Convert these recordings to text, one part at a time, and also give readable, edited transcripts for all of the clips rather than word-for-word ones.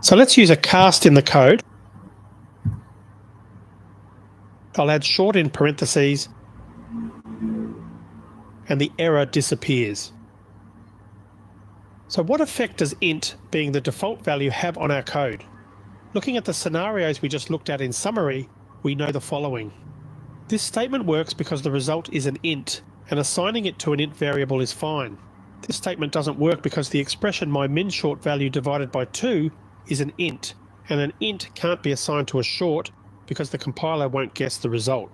So let's use a cast in the code. I'll add short in parentheses, and the error disappears. So what effect does int, being the default value, have on our code? Looking at the scenarios we just looked at in summary, we know the following. This statement works because the result is an int, and assigning it to an int variable is fine. This statement doesn't work because the expression my min short value divided by 2 is an int, and an int can't be assigned to a short because the compiler won't guess the result.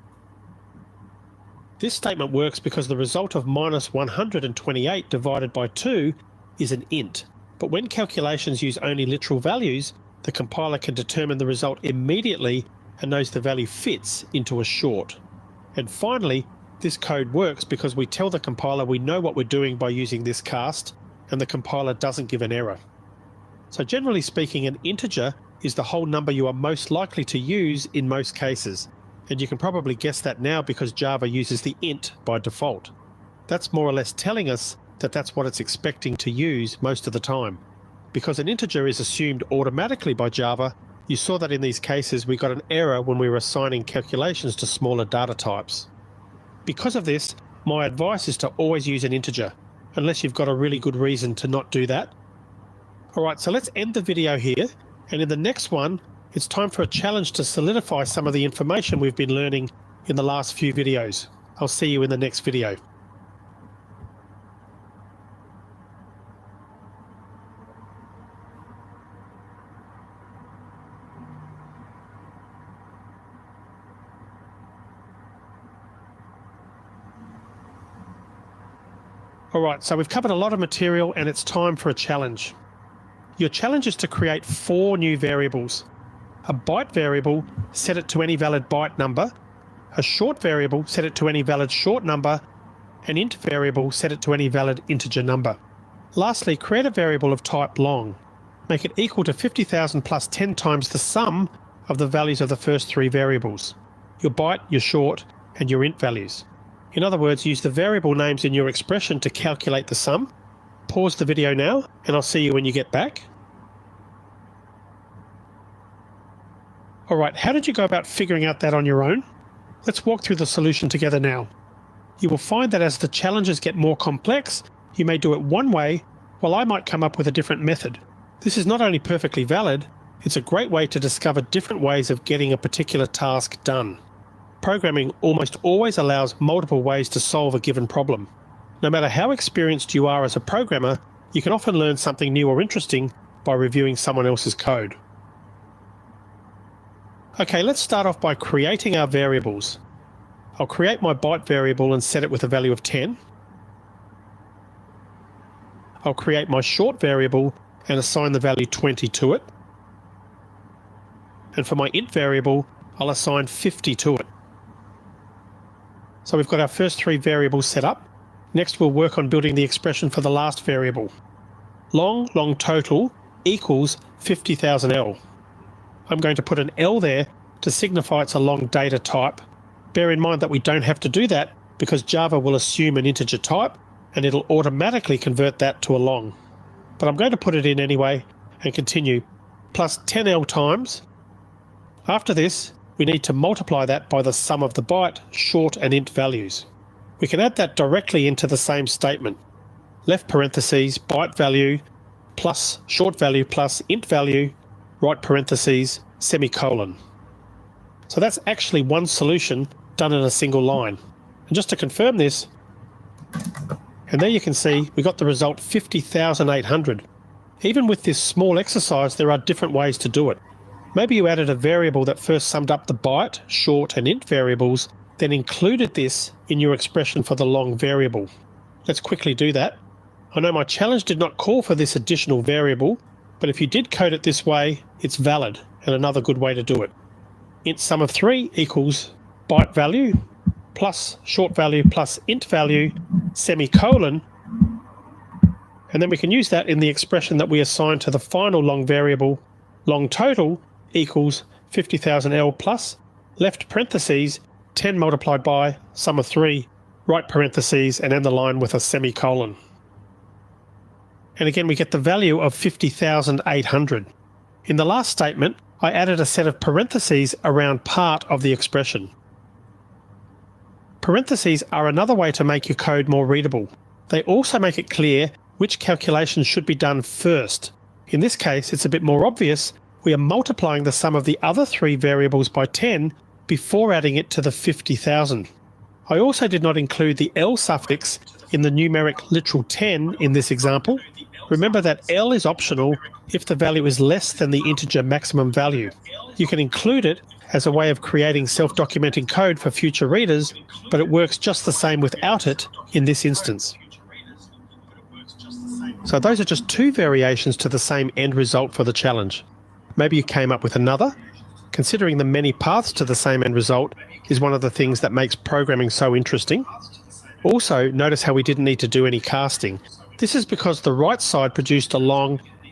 This statement works because the result of minus 128 divided by 2 is an int, but when calculations use only literal values, the compiler can determine the result immediately and knows the value fits into a short. And finally, this code works because we tell the compiler we know what we're doing by using this cast, and the compiler doesn't give an error. So generally speaking, an integer is the whole number you are most likely to use in most cases, and you can probably guess that now because Java uses the int by default. That's more or less telling us that that's what it's expecting to use most of the time. Because an integer is assumed automatically by Java, you saw that in these cases we got an error when we were assigning calculations to smaller data types. Because of this, my advice is to always use an integer, unless you've got a really good reason to not do that. Alright, so let's end the video here, and in the next one, it's time for a challenge to solidify some of the information we've been learning in the last few videos. I'll see you in the next video. Alright, so we've covered a lot of material and it's time for a challenge. Your challenge is to create 4 new variables. A byte variable, set it to any valid byte number. A short variable, set it to any valid short number. An int variable, set it to any valid integer number. Lastly, create a variable of type long. Make it equal to 50,000 plus 10 times the sum of the values of the first 3 variables. Your byte, your short, and your int values. In other words, use the variable names in your expression to calculate the sum. Pause the video now, and I'll see you when you get back. Alright, how did you go about figuring out that on your own? Let's walk through the solution together now. You will find that as the challenges get more complex, you may do it one way, while I might come up with a different method. This is not only perfectly valid, it's a great way to discover different ways of getting a particular task done. Programming almost always allows multiple ways to solve a given problem. No matter how experienced you are as a programmer, you can often learn something new or interesting by reviewing someone else's code. Okay, let's start off by creating our variables. I'll create my byte variable and set it with a value of 10. I'll create my short variable and assign the value 20 to it. And for my int variable, I'll assign 50 to it. So we've got our first 3 variables set up. Next we'll work on building the expression for the last variable. Long total equals 50,000L. I'm going to put an L there to signify it's a long data type. Bear in mind that we don't have to do that because Java will assume an integer type and it'll automatically convert that to a long. But I'm going to put it in anyway and continue. Plus 10L times. After this, we need to multiply that by the sum of the byte, short and int values. We can add that directly into the same statement. Left parentheses, byte value, plus short value plus int value, right parentheses, semicolon. So that's actually one solution done in a single line. And just to confirm this, and there you can see we got the result 50,800. Even with this small exercise, there are different ways to do it. Maybe you added a variable that first summed up the byte, short and int variables, then included this in your expression for the long variable. Let's quickly do that. I know my challenge did not call for this additional variable, but if you did code it this way, it's valid and another good way to do it. Int sum of 3 equals byte value plus short value plus int value semicolon, and then we can use that in the expression that we assign to the final long variable. Long total equals 50,000L plus left parentheses 10 multiplied by sum of 3 right parentheses, and end the line with a semicolon. And again, we get the value of 50,800. In the last statement, I added a set of parentheses around part of the expression. Parentheses are another way to make your code more readable. They also make it clear which calculations should be done first. In this case, it's a bit more obvious. We are multiplying the sum of the other three variables by 10 before adding it to the 50,000. I also did not include the L suffix in the numeric literal 10 in this example. Remember that L is optional if the value is less than the integer maximum value. You can include it as a way of creating self-documenting code for future readers, but it works just the same without it in this instance. So those are just two variations to the same end result for the challenge. Maybe you came up with another. Considering the many paths to the same end result is one of the things that makes programming so interesting. Also, notice how we didn't need to do any casting. This is because the right side produced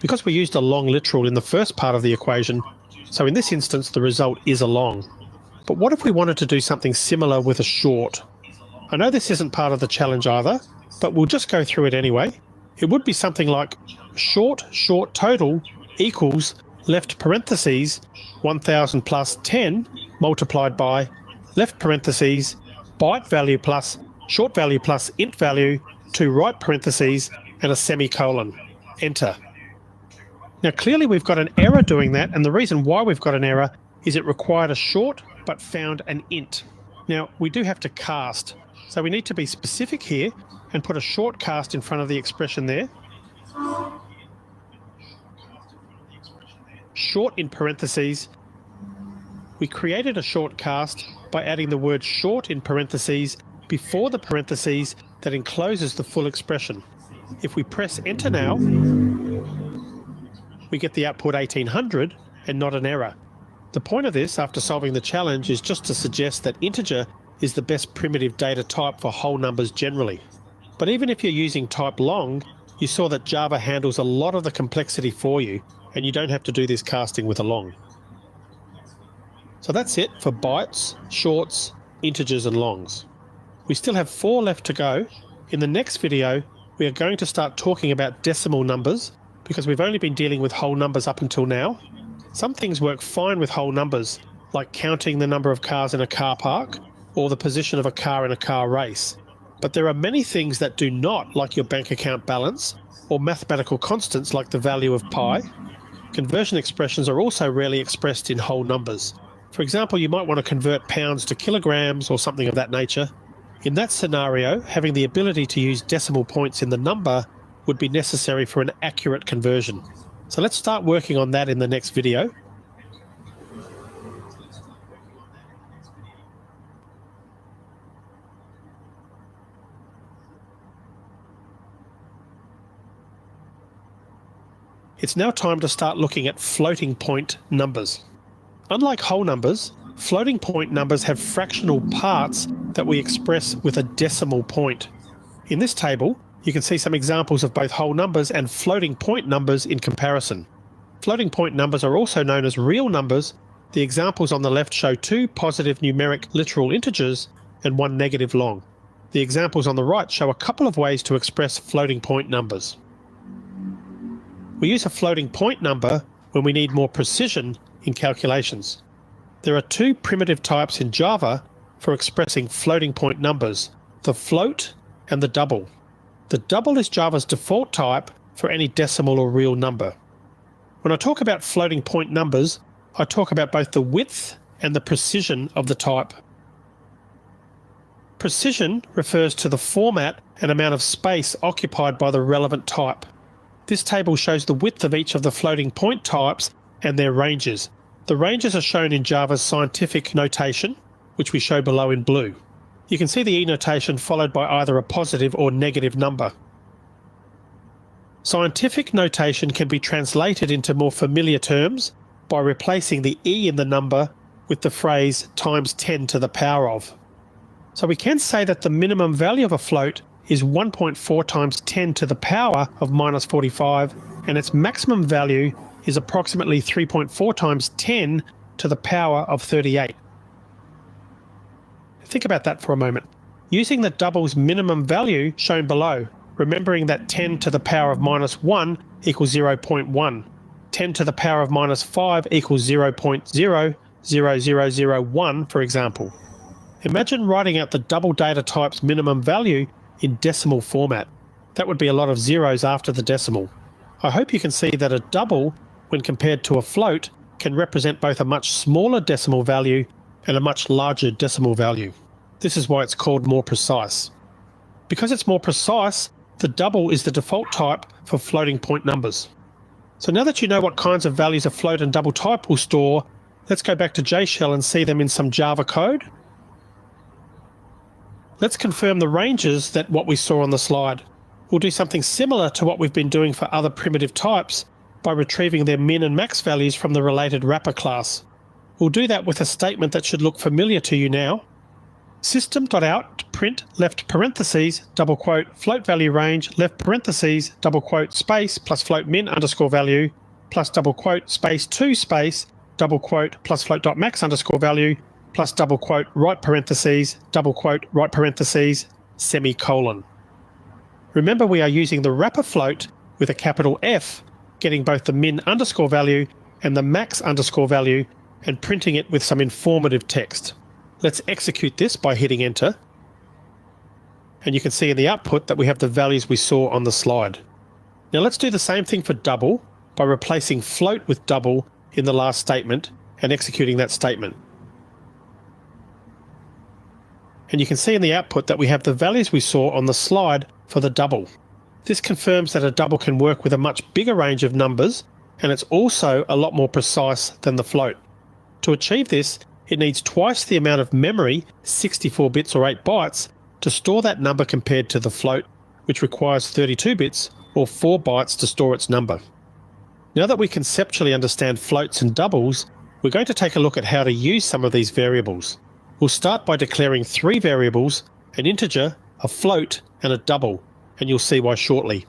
because we used a long literal in the first part of the equation, so in this instance the result is a long. But what if we wanted to do something similar with a short? I know this isn't part of the challenge either, but we'll just go through it anyway. It would be something like short total equals left parentheses 1000 plus 10 multiplied by left parentheses byte value plus short value plus int value to right parentheses and a semicolon. Enter. Now clearly we've got an error doing that, and the reason why we've got an error is it required a short but found an int. Now we do have to cast, so we need to be specific here and put a short cast in front of the expression there. Short in parentheses. We created a short cast by adding the word short in parentheses before the parentheses that encloses the full expression. If we press enter now, we get the output 1800 and not an error. The point of this, after solving the challenge, is just to suggest that integer is the best primitive data type for whole numbers generally. But even if you're using type long, you saw that Java handles a lot of the complexity for you, and you don't have to do this casting with a long. So that's it for bytes, shorts, integers and longs. We still have 4 left to go. In the next video, we are going to start talking about decimal numbers because we've only been dealing with whole numbers up until now. Some things work fine with whole numbers, like counting the number of cars in a car park or the position of a car in a car race. But there are many things that do not, like your bank account balance or mathematical constants like the value of pi. Conversion expressions are also rarely expressed in whole numbers. For example, you might want to convert pounds to kilograms or something of that nature. In that scenario, having the ability to use decimal points in the number would be necessary for an accurate conversion. So let's start working on that in the next video. It's now time to start looking at floating point numbers. Unlike whole numbers, floating point numbers have fractional parts that we express with a decimal point. In this table, you can see some examples of both whole numbers and floating point numbers in comparison. Floating point numbers are also known as real numbers. The examples on the left show 2 positive numeric literal integers and 1 negative long. The examples on the right show a couple of ways to express floating point numbers. We use a floating point number when we need more precision in calculations. There are 2 primitive types in Java for expressing floating point numbers, the float and the double. The double is Java's default type for any decimal or real number. When I talk about floating point numbers, I talk about both the width and the precision of the type. Precision refers to the format and amount of space occupied by the relevant type. This table shows the width of each of the floating point types and their ranges. The ranges are shown in Java's scientific notation, which we show below in blue. You can see the E notation followed by either a positive or negative number. Scientific notation can be translated into more familiar terms by replacing the E in the number with the phrase times 10 to the power of. So we can say that the minimum value of a float is 1.4 times 10 to the power of minus 45, and its maximum value is approximately 3.4 times 10 to the power of 38. Think about that for a moment. using the double's minimum value shown below, remembering that 10 to the power of minus 1 equals 0.1. 10 to the power of minus 5 equals 0.00001, for example. Imagine writing out the double data type's minimum value in decimal format. That would be a lot of zeros after the decimal. I hope you can see that a double, when compared to a float, can represent both a much smaller decimal value and a much larger decimal value. This is why it's called more precise. Because it's more precise, the double is the default type for floating point numbers. So now that you know what kinds of values a float and double type will store, let's go back to JShell and see them in some Java code. Let's confirm the ranges that what we saw on the slide. We'll do something similar to what we've been doing for other primitive types by retrieving their min and max values from the related wrapper class. We'll do that with a statement that should look familiar to you now. System.out print left parentheses double quote float value range left parentheses double quote space plus float min underscore value plus double quote space 2 space double quote plus float.max underscore value plus double quote right parentheses double quote right parentheses semicolon. Remember, we are using the wrapper float with a capital F, getting both the min underscore value and the max underscore value and printing it with some informative text. Let's execute this by hitting enter. And you can see in the output that we have the values we saw on the slide. Now let's do the same thing for double by replacing float with double in the last statement and executing that statement. And you can see in the output that we have the values we saw on the slide for the double. This confirms that a double can work with a much bigger range of numbers, and it's also a lot more precise than the float. To achieve this, it needs twice the amount of memory, 64 bits or 8 bytes, to store that number compared to the float, which requires 32 bits or 4 bytes to store its number. Now that we conceptually understand floats and doubles, we're going to take a look at how to use some of these variables. We'll start by declaring 3 variables, an integer, a float, and a double, and you'll see why shortly.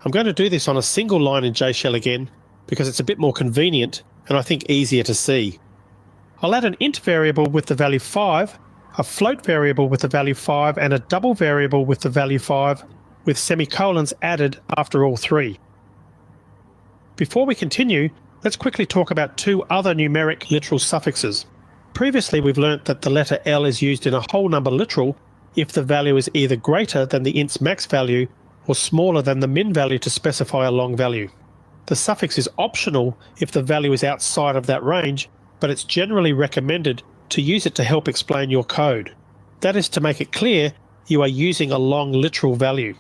I'm going to do this on a single line in JShell again, because it's a bit more convenient and I think easier to see. I'll add an int variable with the value 5, a float variable with the value 5, and a double variable with the value 5, with semicolons added after all 3. Before we continue, let's quickly talk about 2 other numeric literal suffixes. Previously, we've learnt that the letter L is used in a whole number literal if the value is either greater than the int's max value or smaller than the min value to specify a long value. The suffix is optional if the value is outside of that range, but it's generally recommended to use it to help explain your code. That is to make it clear you are using a long literal value.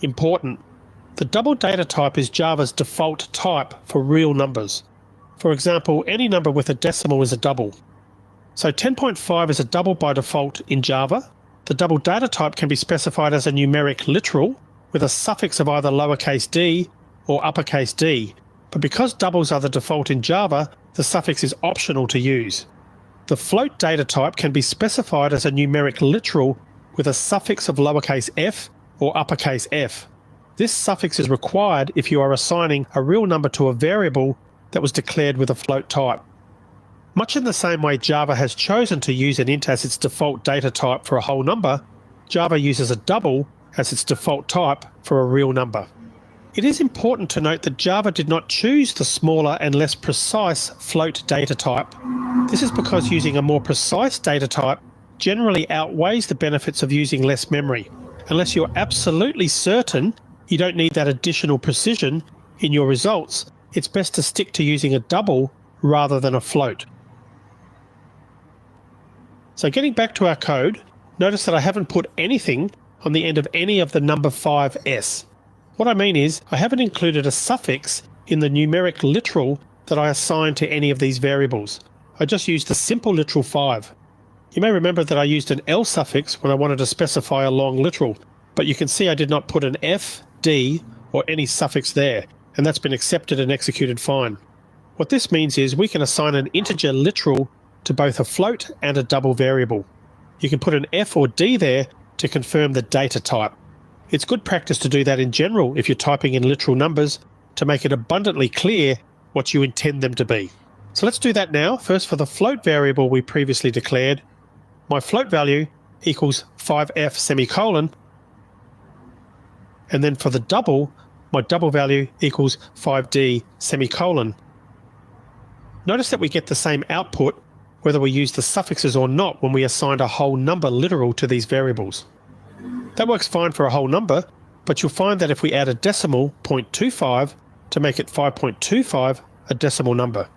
Important. The double data type is Java's default type for real numbers. For example, any number with a decimal is a double. So 10.5 is a double by default in Java. The double data type can be specified as a numeric literal with a suffix of either lowercase d or uppercase d. But because doubles are the default in Java, the suffix is optional to use. The float data type can be specified as a numeric literal with a suffix of lowercase f or uppercase f. This suffix is required if you are assigning a real number to a variable that was declared with a float type. Much in the same way Java has chosen to use an int as its default data type for a whole number, Java uses a double as its default type for a real number. It is important to note that Java did not choose the smaller and less precise float data type. This is because using a more precise data type generally outweighs the benefits of using less memory. Unless you're absolutely certain you don't need that additional precision in your results, it's best to stick to using a double rather than a float. So getting back to our code, notice that I haven't put anything on the end of any of the number 5s. What I mean is, I haven't included a suffix in the numeric literal that I assign to any of these variables. I just used the simple literal 5. You may remember that I used an L suffix when I wanted to specify a long literal, but you can see I did not put an F, D, or any suffix there, and that's been accepted and executed fine. What this means is we can assign an integer literal to both a float and a double variable. You can put an F or D there to confirm the data type. It's good practice to do that in general if you're typing in literal numbers to make it abundantly clear what you intend them to be. So let's do that now. First, for the float variable we previously declared, my float value equals 5f semicolon, and then for the double, my double value equals 5d semicolon. Notice that we get the same output whether we use the suffixes or not when we assigned a whole number literal to these variables. That works fine for a whole number, but you'll find that if we add a decimal 0.25 to make it 5.25, a decimal number.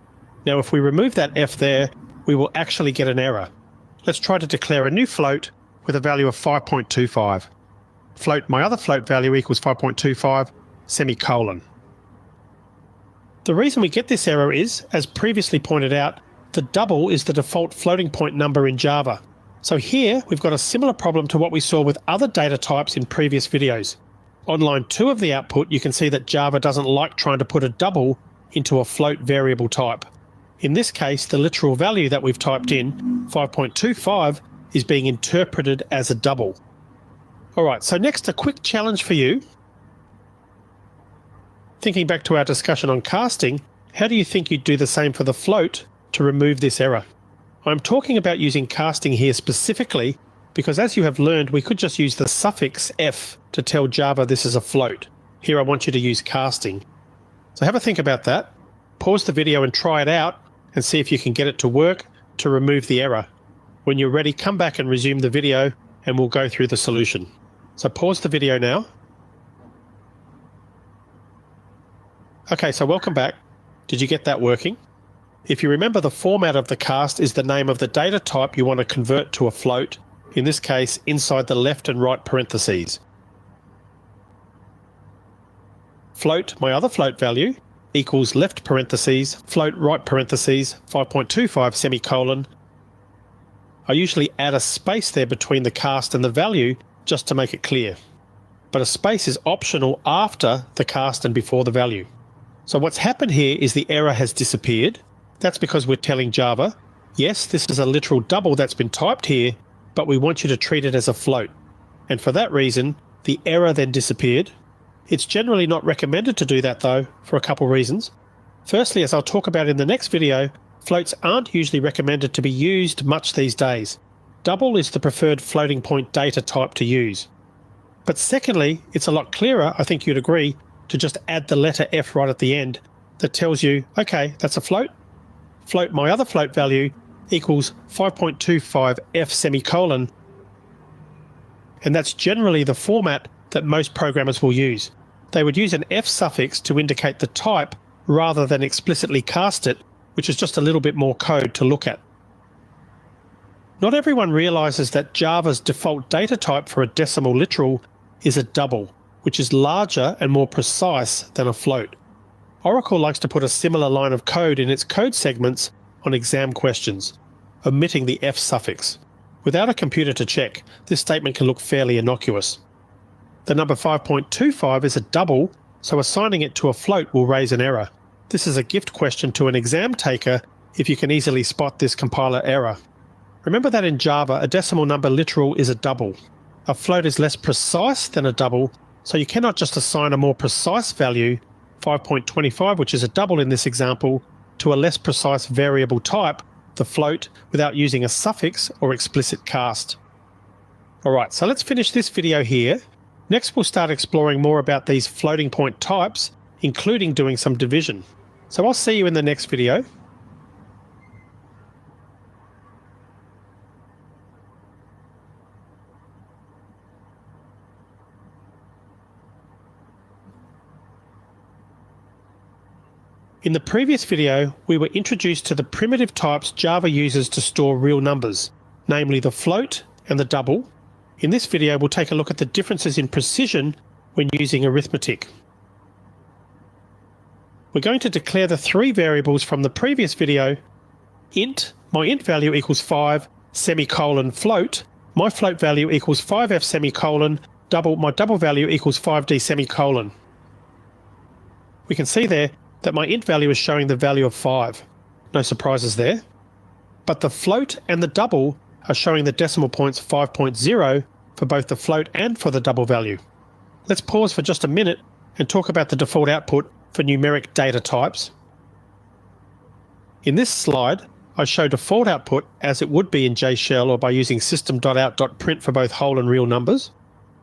Now if we remove that f there, we will actually get an error. Let's try to declare a new float with a value of 5.25. Float my other float value equals 5.25 semicolon. The reason we get this error is, as previously pointed out, the double is the default floating point number in Java. So here we've got a similar problem to what we saw with other data types in previous videos. On line 2 of the output, you can see that Java doesn't like trying to put a double into a float variable type. In this case, the literal value that we've typed in, 5.25, is being interpreted as a double. Alright, so next a quick challenge for you. Thinking back to our discussion on casting, how do you think you'd do the same for the float to remove this error? I'm talking about using casting here specifically because, as you have learned, we could just use the suffix f to tell Java this is a float. Here I want you to use casting. So have a think about that. Pause the video and try it out and see if you can get it to work to remove the error. When you're ready, come back and resume the video and we'll go through the solution. So pause the video now. Okay, so welcome back. Did you get that working? If you remember, the format of the cast is the name of the data type you want to convert to a float, in this case inside the left and right parentheses. Float my other float value equals left parentheses, float right parentheses, 5.25 semicolon. I usually add a space there between the cast and the value just to make it clear. But a space is optional after the cast and before the value. So what's happened here is the error has disappeared. That's because we're telling Java, yes, this is a literal double that's been typed here, but we want you to treat it as a float. And for that reason, the error then disappeared. It's generally not recommended to do that though, for a couple reasons. Firstly, as I'll talk about in the next video, floats aren't usually recommended to be used much these days. Double is the preferred floating point data type to use. But secondly, it's a lot clearer, I think you'd agree, to just add the letter F right at the end that tells you, okay, that's a float. Float my other float value equals 5.25 f semicolon. And that's generally the format that most programmers will use. They would use an f suffix to indicate the type rather than explicitly cast it, which is just a little bit more code to look at. Not everyone realizes that Java's default data type for a decimal literal is a double, which is larger and more precise than a float. Oracle likes to put a similar line of code in its code segments on exam questions, omitting the F suffix. Without a computer to check, this statement can look fairly innocuous. The number 5.25 is a double, so assigning it to a float will raise an error. This is a gift question to an exam taker if you can easily spot this compiler error. Remember that in Java, a decimal number literal is a double. A float is less precise than a double, so you cannot just assign a more precise value, 5.25, which is a double in this example, to a less precise variable type, the float, without using a suffix or explicit cast. Alright, so let's finish this video here. Next we'll start exploring more about these floating point types, including doing some division. So I'll see you in the next video. In the previous video, we were introduced to the primitive types Java uses to store real numbers, namely the float and the double. In this video, we'll take a look at the differences in precision when using arithmetic. We're going to declare the three variables from the previous video. Int, my int value equals 5, semicolon float, my float value equals 5f semicolon, double, my double value equals 5d semicolon. We can see there that my int value is showing the value of 5. No surprises there. But the float and the double are showing the decimal points 5.0 for both the float and for the double value. Let's pause for just a minute and talk about the default output for numeric data types. In this slide, I show default output as it would be in JShell or by using system.out.print for both whole and real numbers.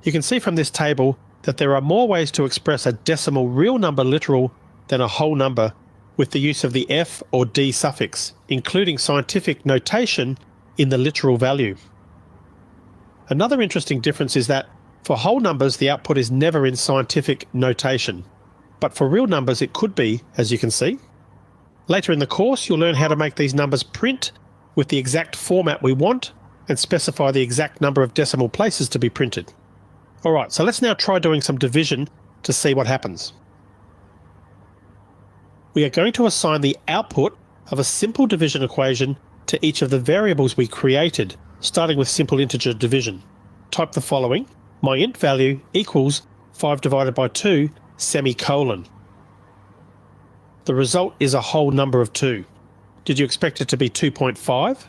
You can see from this table that there are more ways to express a decimal real number literal than a whole number with the use of the F or D suffix, including scientific notation in the literal value. Another interesting difference is that for whole numbers the output is never in scientific notation, but for real numbers it could be, as you can see. Later in the course you'll learn how to make these numbers print with the exact format we want and specify the exact number of decimal places to be printed. Alright, so let's now try doing some division to see what happens. We are going to assign the output of a simple division equation to each of the variables we created, starting with simple integer division. Type the following: my int value equals 5 divided by 2 semicolon. The result is a whole number of 2. Did you expect it to be 2.5?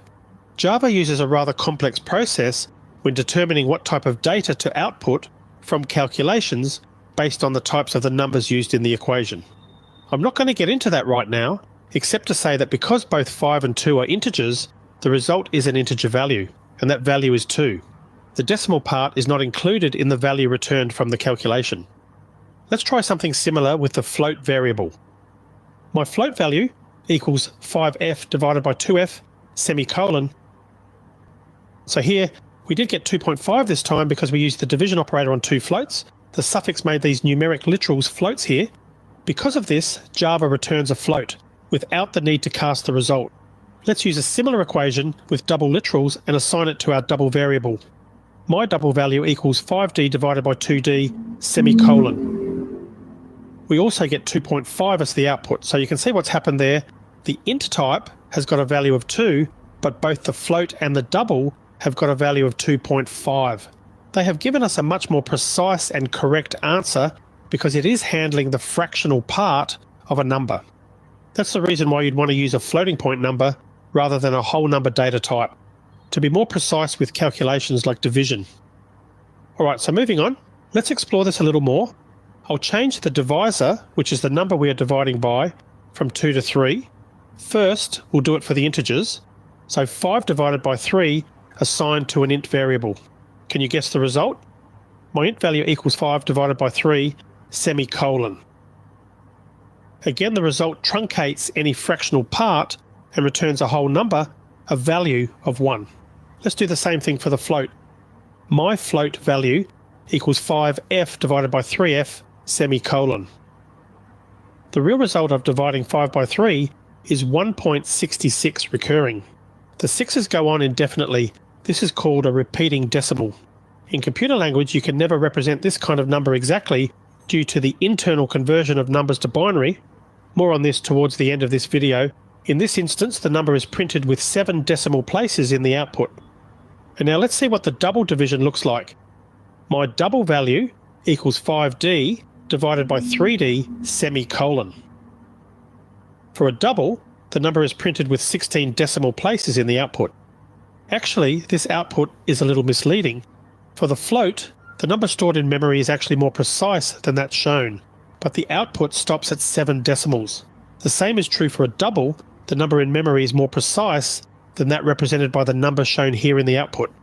Java uses a rather complex process when determining what type of data to output from calculations based on the types of the numbers used in the equation. I'm not going to get into that right now, except to say that because both 5 and 2 are integers, the result is an integer value, and that value is 2. The decimal part is not included in the value returned from the calculation. Let's try something similar with the float variable. My float value equals 5f divided by 2f semicolon. So here we did get 2.5 this time because we used the division operator on 2 floats. The suffix made these numeric literals floats here. Because of this, Java returns a float without the need to cast the result. Let's use a similar equation with double literals and assign it to our double variable. My double value equals 5d divided by 2d semicolon. We also get 2.5 as the output, so you can see what's happened there. The int type has got a value of 2, but both the float and the double have got a value of 2.5. They have given us a much more precise and correct answer because it is handling the fractional part of a number. That's the reason why you'd want to use a floating point number rather than a whole number data type, to be more precise with calculations like division. Alright, so moving on, let's explore this a little more. I'll change the divisor, which is the number we are dividing by, from 2 to 3. First, we'll do it for the integers. So 5 divided by 3 assigned to an int variable. Can you guess the result? My int value equals 5 divided by 3 semicolon. Again, the result truncates any fractional part and returns a whole number, a value of 1. Let's do the same thing for the float. My float value equals 5f divided by 3f semicolon. The real result of dividing 5 by 3 is 1.66 recurring. The 6's go on indefinitely. This is called a repeating decimal. In computer language, you can never represent this kind of number exactly due to the internal conversion of numbers to binary. More on this towards the end of this video. In this instance, the number is printed with 7 decimal places in the output. And now let's see what the double division looks like. My double value equals 5d divided by 3d semicolon. For a double, the number is printed with 16 decimal places in the output. Actually, this output is a little misleading. For the float, the number stored in memory is actually more precise than that shown, but the output stops at 7 decimals. The same is true for a double. The number in memory is more precise than that represented by the number shown here in the output.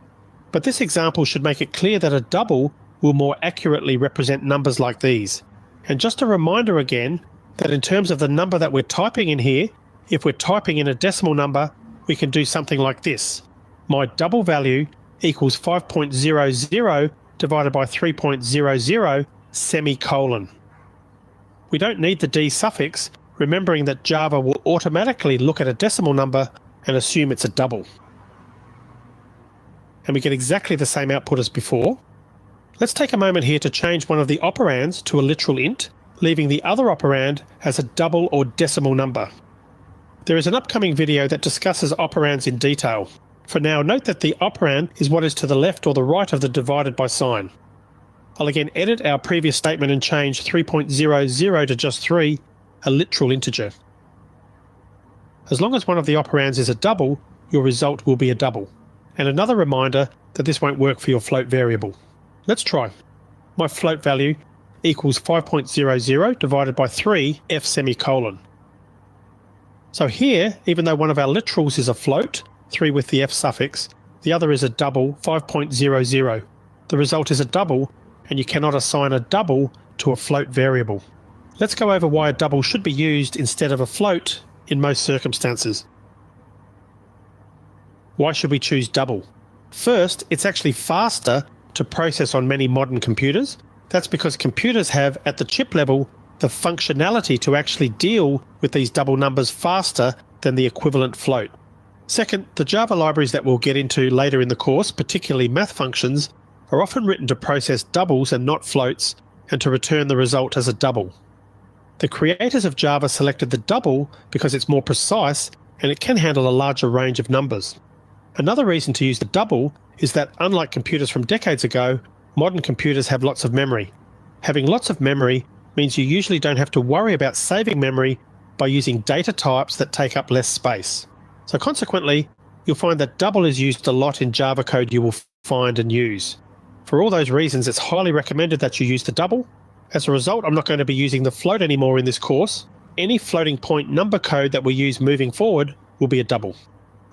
But this example should make it clear that a double will more accurately represent numbers like these. And just a reminder again that in terms of the number that we're typing in here, if we're typing in a decimal number, we can do something like this. My double value equals 5.00 divided by 3.00 semicolon. We don't need the D suffix, remembering that Java will automatically look at a decimal number and assume it's a double. And we get exactly the same output as before. Let's take a moment here to change one of the operands to a literal int, leaving the other operand as a double or decimal number. There is an upcoming video that discusses operands in detail. For now, note that the operand is what is to the left or the right of the divided by sign. I'll again edit our previous statement and change 3.00 to just 3, a literal integer. As long as one of the operands is a double, your result will be a double. And another reminder that this won't work for your float variable. Let's try. My float value equals 5.00 divided by 3 f semicolon. So here, even though one of our literals is a float, 3 with the F suffix, the other is a double, 5.00. The result is a double, and you cannot assign a double to a float variable. Let's go over why a double should be used instead of a float in most circumstances. Why should we choose double? First, it's actually faster to process on many modern computers. That's because computers have, at the chip level, the functionality to actually deal with these double numbers faster than the equivalent float. Second, the Java libraries that we'll get into later in the course, particularly math functions, are often written to process doubles and not floats, and to return the result as a double. The creators of Java selected the double because it's more precise and it can handle a larger range of numbers. Another reason to use the double is that, unlike computers from decades ago, modern computers have lots of memory. Having lots of memory means you usually don't have to worry about saving memory by using data types that take up less space. So consequently, you'll find that double is used a lot in Java code you will find and use. For all those reasons, it's highly recommended that you use the double. As a result, I'm not going to be using the float anymore in this course. Any floating point number code that we use moving forward will be a double.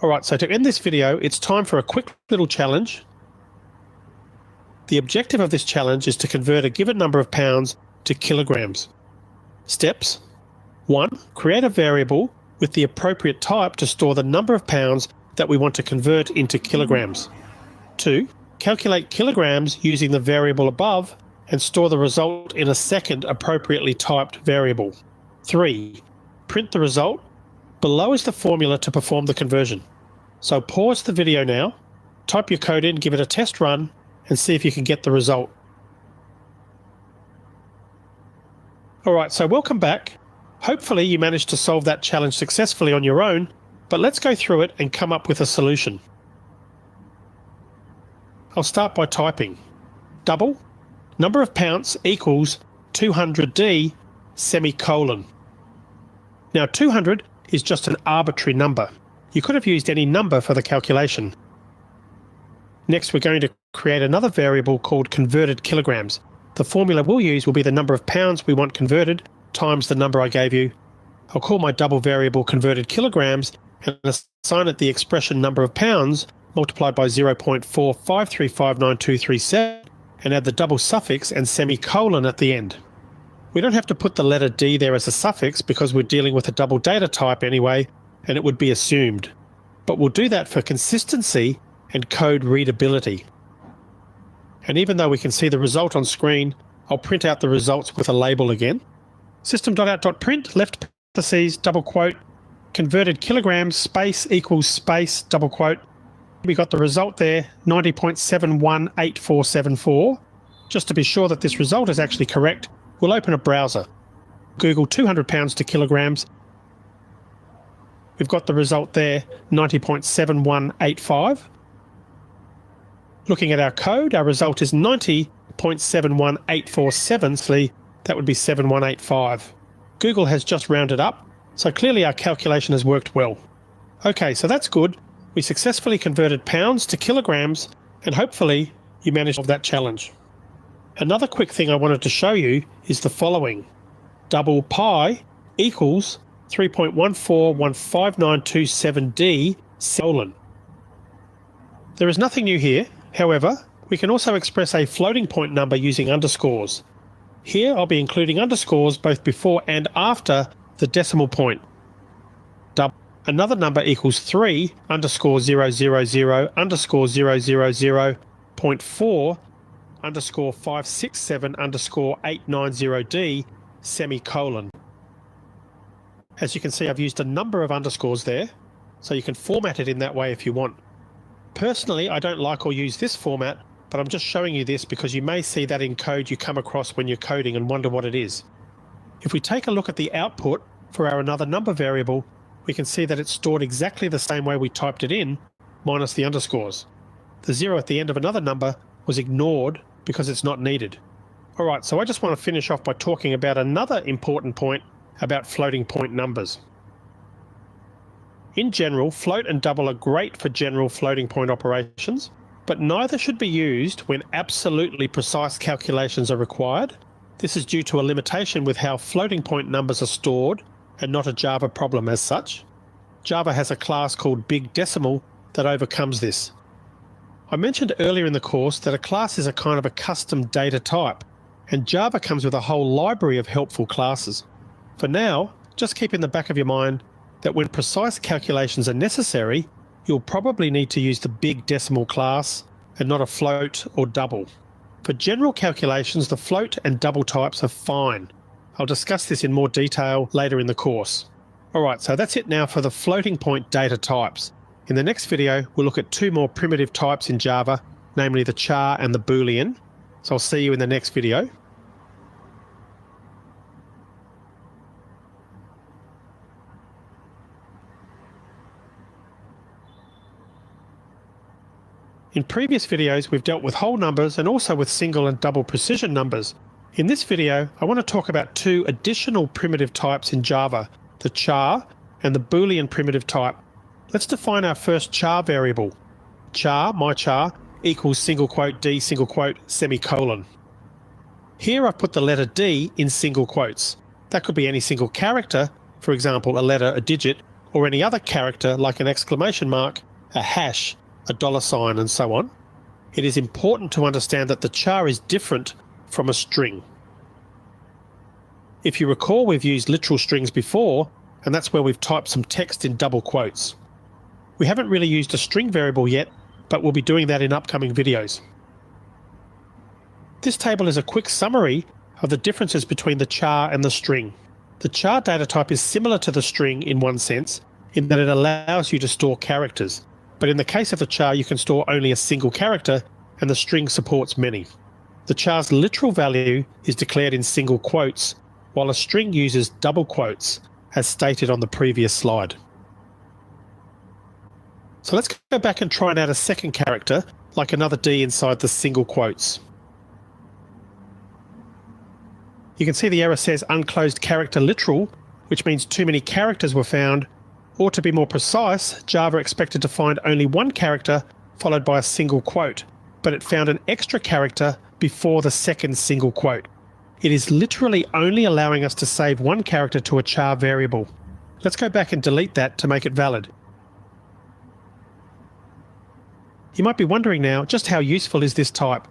Alright, so to end this video, it's time for a quick little challenge. The objective of this challenge is to convert a given number of pounds to kilograms. Steps: 1. Create a variable with the appropriate type to store the number of pounds that we want to convert into kilograms. 2. Calculate kilograms using the variable above and store the result in a second appropriately typed variable. 3. Print the result. Below is the formula to perform the conversion. So pause the video now, type your code in, give it a test run, and see if you can get the result. Alright, so welcome back. Hopefully you managed to solve that challenge successfully on your own, but let's go through it and come up with a solution. I'll start by typing double, number of pounds equals 200D, semicolon. Now 200 is just an arbitrary number. You could have used any number for the calculation. Next, we're going to create another variable called converted kilograms. The formula we'll use will be the number of pounds we want converted times the number I gave you. I'll call my double variable converted kilograms and assign it the expression number of pounds multiplied by 0.4535923 and add the double suffix and semicolon at the end. We don't have to put the letter D there as a suffix because we're dealing with a double data type anyway, and it would be assumed. But we'll do that for consistency and code readability. And even though we can see the result on screen, I'll print out the results with a label again. System.out.print, left parentheses, double quote, converted kilograms, space equals space, double quote. We got the result there, 90.718474. Just to be sure that this result is actually correct, we'll open a browser. Google 200 pounds to kilograms. We've got the result there, 90.7185. Looking at our code, our result is 90.71847, so that would be 7185. Google has just rounded up, so clearly our calculation has worked well. Okay, so that's good. We successfully converted pounds to kilograms, and hopefully you managed to solve that challenge. Another quick thing I wanted to show you is the following. Double pi equals 3.1415927D colon. There is nothing new here. However, we can also express a floating point number using underscores. Here I'll be including underscores both before and after the decimal point. Another number equals 3 underscore 000 underscore 000.4 underscore 567 underscore 890D semicolon. As you can see, I've used a number of underscores there, so you can format it in that way if you want. Personally, I don't like or use this format, but I'm just showing you this because you may see that in code you come across when you're coding and wonder what it is. If we take a look at the output for our another number variable, we can see that it's stored exactly the same way we typed it in, minus the underscores. The 0 at the end of another number was ignored because it's not needed. Alright, so I just want to finish off by talking about another important point about floating point numbers. In general, float and double are great for general floating point operations, but neither should be used when absolutely precise calculations are required. This is due to a limitation with how floating point numbers are stored and not a Java problem as such. Java has a class called Big Decimal that overcomes this. I mentioned earlier in the course that a class is a kind of a custom data type, and Java comes with a whole library of helpful classes. For now, just keep in the back of your mind that when precise calculations are necessary, you'll probably need to use the Big Decimal class and not a float or double. For general calculations, the float and double types are fine. I'll discuss this in more detail later in the course. Alright, so that's it now for the floating point data types. In the next video, we'll look at two more primitive types in Java, namely the char and the boolean. So I'll see you in the next video. In previous videos, we've dealt with whole numbers and also with single and double precision numbers. In this video, I want to talk about two additional primitive types in Java, the char and the boolean primitive type. Let's define our first char variable. Char, my char, equals single quote D single quote semicolon. Here I've put the letter D in single quotes. That could be any single character, for example a letter, a digit, or any other character like an exclamation mark, a hash, a $, and so on. It is important to understand that the char is different from a string. If you recall, we've used literal strings before, and that's where we've typed some text in double quotes. We haven't really used a string variable yet, but we'll be doing that in upcoming videos. This table is a quick summary of the differences between the char and the string. The char data type is similar to the string in one sense, in that it allows you to store characters. But in the case of the char, you can store only a single character, and the string supports many. The char's literal value is declared in single quotes, while a string uses double quotes, as stated on the previous slide. So let's go back and try and add a second character, like another D inside the single quotes. You can see the error says unclosed character literal, which means too many characters were found. Or to be more precise, Java expected to find only one character followed by a single quote, but it found an extra character before the second single quote. It is literally only allowing us to save one character to a char variable. Let's go back and delete that to make it valid. You might be wondering now, just how useful is this type?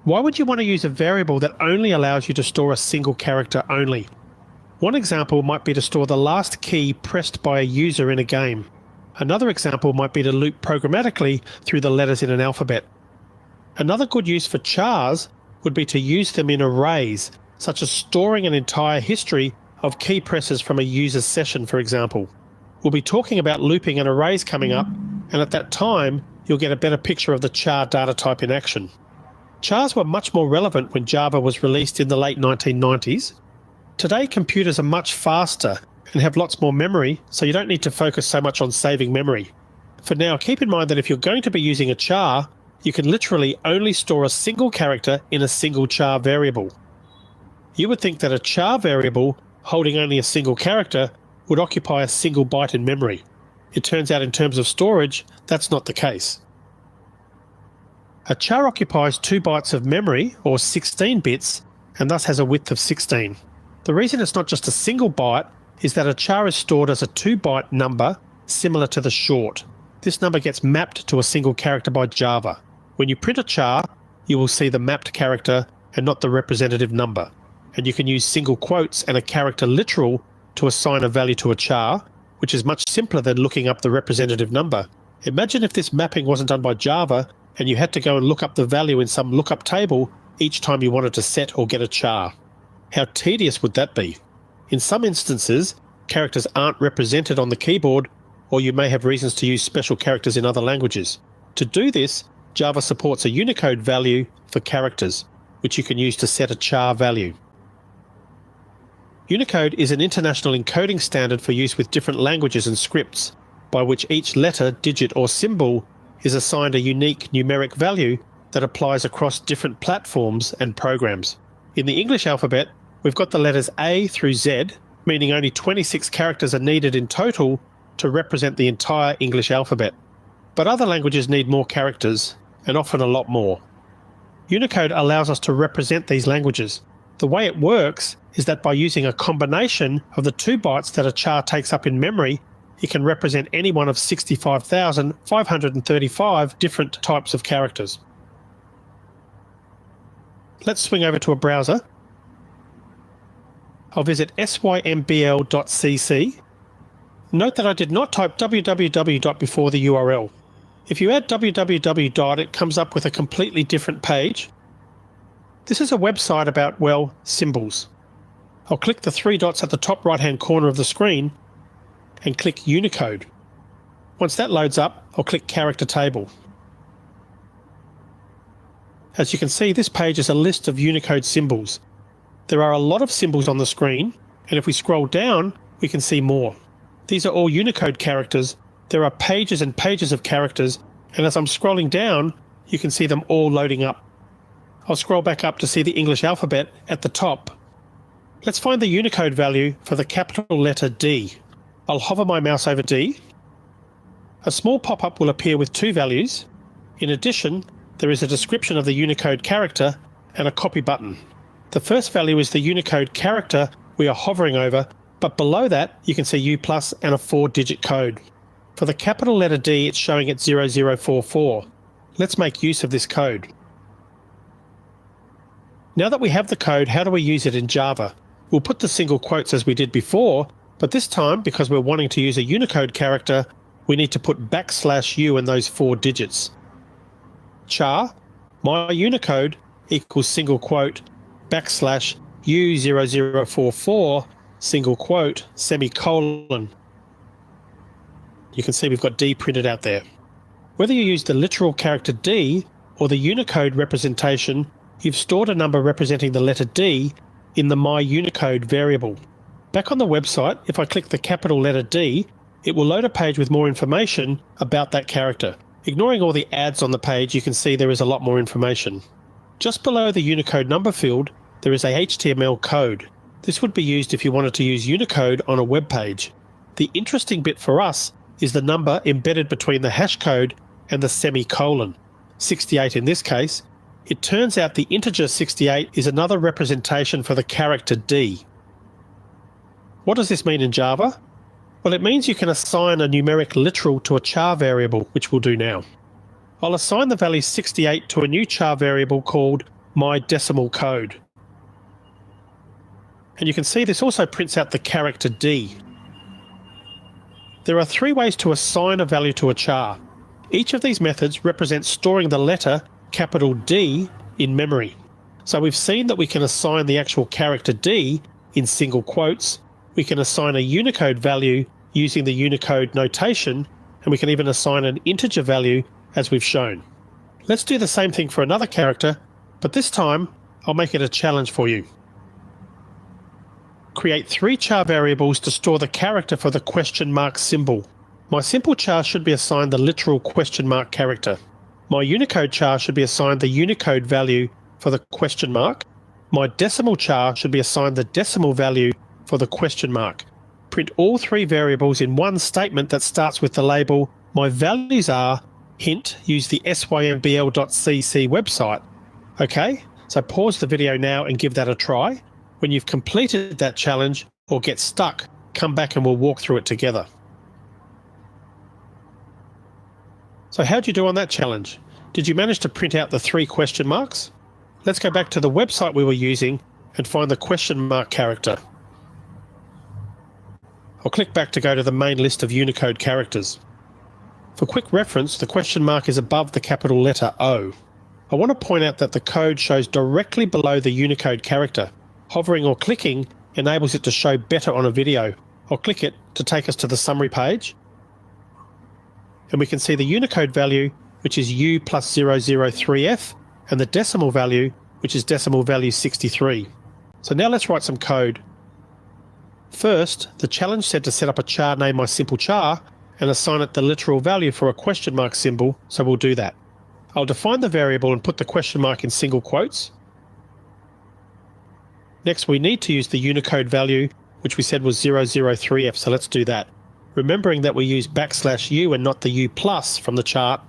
Why would you want to use a variable that only allows you to store a single character only? One example might be to store the last key pressed by a user in a game. Another example might be to loop programmatically through the letters in an alphabet. Another good use for chars would be to use them in arrays, such as storing an entire history of key presses from a user's session, for example. We'll be talking about looping and arrays coming up, and at that time, you'll get a better picture of the char data type in action. Chars were much more relevant when Java was released in the late 1990s. Today, computers are much faster and have lots more memory, so you don't need to focus so much on saving memory. For now, keep in mind that if you're going to be using a char, you can literally only store a single character in a single char variable. You would think that a char variable holding only a single character would occupy a single byte in memory. It turns out in terms of storage, that's not the case. A char occupies 2 bytes of memory, or 16 bits, and thus has a width of 16. The reason it's not just a single byte is that a char is stored as a 2-byte number similar to the short. This number gets mapped to a single character by Java. When you print a char, you will see the mapped character and not the representative number. And you can use single quotes and a character literal to assign a value to a char, which is much simpler than looking up the representative number. Imagine if this mapping wasn't done by Java and you had to go and look up the value in some lookup table each time you wanted to set or get a char. How tedious would that be? In some instances, characters aren't represented on the keyboard, or you may have reasons to use special characters in other languages. To do this, Java supports a Unicode value for characters, which you can use to set a char value. Unicode is an international encoding standard for use with different languages and scripts, by which each letter, digit, or symbol is assigned a unique numeric value that applies across different platforms and programs. In the English alphabet, we've got the letters A through Z, meaning only 26 characters are needed in total to represent the entire English alphabet. But other languages need more characters, and often a lot more. Unicode allows us to represent these languages. The way it works is that by using a combination of the 2 bytes that a char takes up in memory, it can represent any one of 65,535 different types of characters. Let's swing over to a browser. I'll visit symbl.cc. Note that I did not type www. before the URL. If you add www. It comes up with a completely different page. This is a website about, well, symbols. I'll click the 3 dots at the top right-hand corner of the screen and click Unicode. Once that loads up, I'll click Character Table. As you can see, this page is a list of Unicode symbols. There are a lot of symbols on the screen, and if we scroll down, we can see more. These are all Unicode characters. There are pages and pages of characters, and as I'm scrolling down, you can see them all loading up. I'll scroll back up to see the English alphabet at the top. Let's find the Unicode value for the capital letter D. I'll hover my mouse over D. A small pop-up will appear with 2 values. In addition, there is a description of the Unicode character and a copy button. The first value is the Unicode character we are hovering over, but below that you can see U+ and a 4-digit code. For the capital letter D, it's showing at 0044. Let's make use of this code. Now that we have the code, how do we use it in Java? We'll put the single quotes as we did before, but this time, because we're wanting to use a Unicode character, we need to put \U in those 4 digits. Char, my Unicode, equals single quote, \U0044, single quote, semicolon. You can see we've got D printed out there. Whether you use the literal character D or the Unicode representation, you've stored a number representing the letter D in the myUnicode variable. Back on the website, if I click the capital letter D, it will load a page with more information about that character. Ignoring all the ads on the page, you can see there is a lot more information. Just below the Unicode number field, there is a HTML code. This would be used if you wanted to use Unicode on a web page. The interesting bit for us is the number embedded between the hash code and the semicolon, 68 in this case. It turns out the integer 68 is another representation for the character D. What does this mean in Java? Well, it means you can assign a numeric literal to a char variable, which we'll do now. I'll assign the value 68 to a new char variable called myDecimalCode. And you can see this also prints out the character D. There are 3 ways to assign a value to a char. Each of these methods represents storing the letter capital D in memory. So we've seen that we can assign the actual character D in single quotes. We can assign a Unicode value using the Unicode notation, and we can even assign an integer value as we've shown. Let's do the same thing for another character, but this time I'll make it a challenge for you. Create 3 char variables to store the character for the question mark symbol. My simple char should be assigned the literal question mark character. My Unicode char should be assigned the Unicode value for the question mark. My decimal char should be assigned the decimal value for the question mark. Print all 3 variables in one statement that starts with the label "My values are," hint, use the symbl.cc website. Okay, so pause the video now and give that a try. When you've completed that challenge or get stuck, come back and we'll walk through it together. So how'd you do on that challenge? Did you manage to print out the 3 question marks? Let's go back to the website we were using and find the question mark character. I'll click back to go to the main list of Unicode characters. For quick reference, the question mark is above the capital letter O. I want to point out that the code shows directly below the Unicode character. Hovering or clicking enables it to show better on a video. I'll click it to take us to the summary page. And we can see the Unicode value, which is U plus 003F, and the decimal value, which is decimal value 63. So now let's write some code. First, the challenge said to set up a char named mySimpleChar and assign it the literal value for a question mark symbol, so we'll do that. I'll define the variable and put the question mark in single quotes. Next, we need to use the Unicode value, which we said was 003F, so let's do that. Remembering that we use \U and not the U plus from the chart,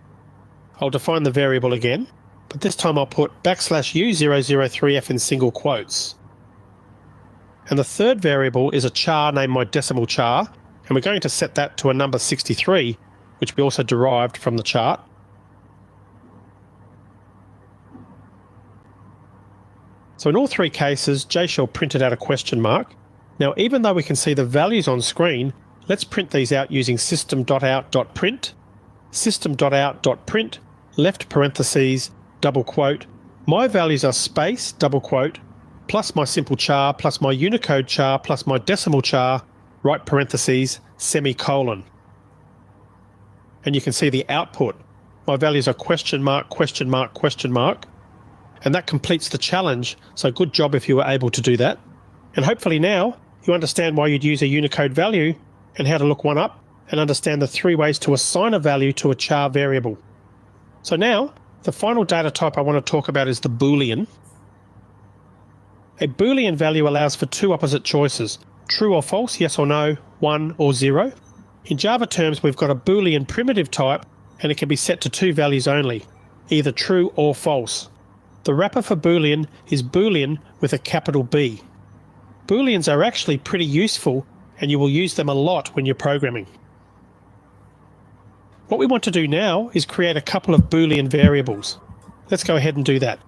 I'll define the variable again, but this time I'll put \U003F in single quotes. And the third variable is a char named my decimal char, and we're going to set that to a number 63, which we also derived from the chart. So in all three cases, JShell printed out a question mark. Now, even though we can see the values on screen, let's print these out using system.out.print, system.out.print, left parentheses, double quote, my values are space, double quote, plus my simple char, plus my Unicode char, plus my decimal char, right parentheses, semicolon. And you can see the output. My values are question mark, question mark, question mark. And that completes the challenge, so good job if you were able to do that. And hopefully now you understand why you'd use a Unicode value and how to look one up and understand the 3 ways to assign a value to a char variable. So now, the final data type I want to talk about is the Boolean. A Boolean value allows for 2 opposite choices, true or false, yes or no, 1 or 0. In Java terms, we've got a Boolean primitive type and it can be set to 2 values only, either true or false. The wrapper for Boolean is Boolean with a capital B. Booleans are actually pretty useful and you will use them a lot when you're programming. What we want to do now is create a couple of Boolean variables. Let's go ahead and do that.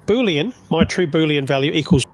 Boolean, my true Boolean value equals